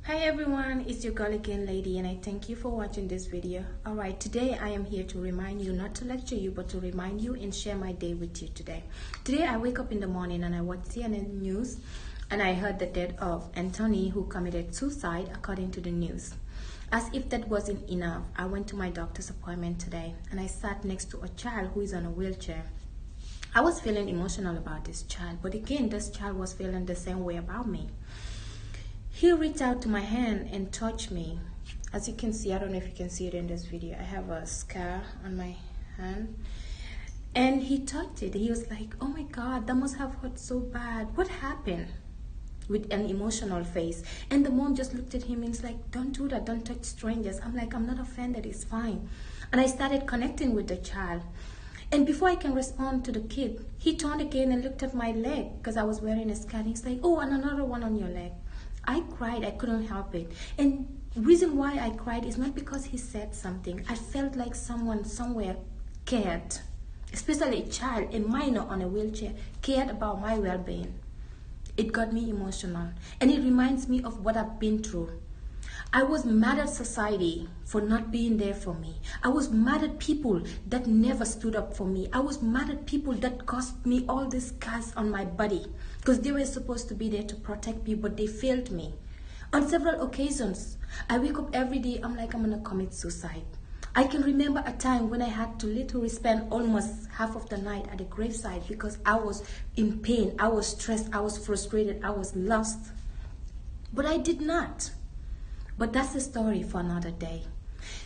Hi everyone, it's your girl again, Lady, and I thank you for watching this video. Alright, today I am here to remind you, not to lecture you, but to remind you and share my day with you today. Today I wake up in the morning and I watch CNN News and I heard the death of Anthony, who committed suicide according to the news. As if that wasn't enough, I went to my doctor's appointment today and I sat next to a child who is on a wheelchair. I was feeling emotional about this child, but again, this child was feeling the same way about me. He reached out to my hand and touched me. As you can see, I don't know if you can see it in this video, I have a scar on my hand. And he touched it. He was like, oh my God, that must have hurt so bad. What happened? With an emotional face. And the mom just looked at him and was like, don't do that, don't touch strangers. I'm like, I'm not offended, it's fine. And I started connecting with the child. And before I can respond to the kid, he turned again and looked at my leg because I was wearing a scar. He's like, oh, and another one on your leg. I cried, I couldn't help it. And the reason why I cried is not because he said something. I felt like someone somewhere cared, especially a child, a minor on a wheelchair, cared about my well-being. It got me emotional, and it reminds me of what I've been through. I was mad at society for not being there for me. I was mad at people that never stood up for me. I was mad at people that caused me all these scars on my body because they were supposed to be there to protect me, but they failed me. On several occasions, I wake up every day, I'm like, I'm gonna commit suicide. I can remember a time when I had to literally spend almost half of the night at the graveside because I was in pain, I was stressed, I was frustrated, I was lost. But I did not. But that's a story for another day.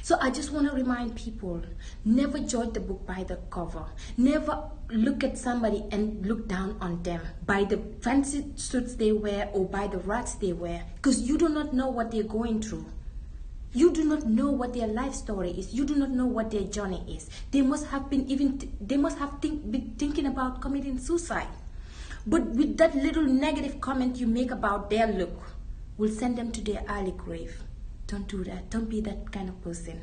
So I just want to remind people, never judge the book by the cover. Never look at somebody and look down on them by the fancy suits they wear or by the rags they wear, because you do not know what they're going through. You do not know what their life story is. You do not know what their journey is. They must have been been thinking about committing suicide. But with that little negative comment you make about their look, will send them to their early grave. Don't do that. Don't be that kind of person.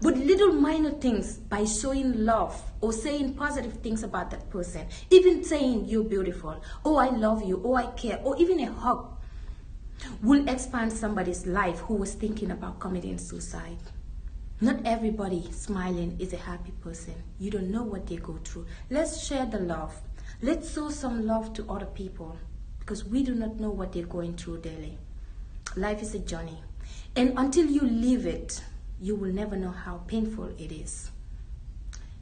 But little minor things, by showing love or saying positive things about that person, even saying you're beautiful, oh I love you, oh I care, or even a hug, will expand somebody's life who was thinking about committing suicide. Not everybody smiling is a happy person. You don't know what they go through. Let's share the love. Let's show some love to other people, because we do not know what they're going through daily. Life is a journey, and until you live it, you will never know how painful it is.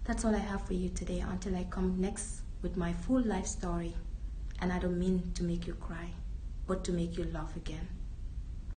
That's all I have for you today, until I come next with my full life story. And I don't mean to make you cry, but to make you laugh again.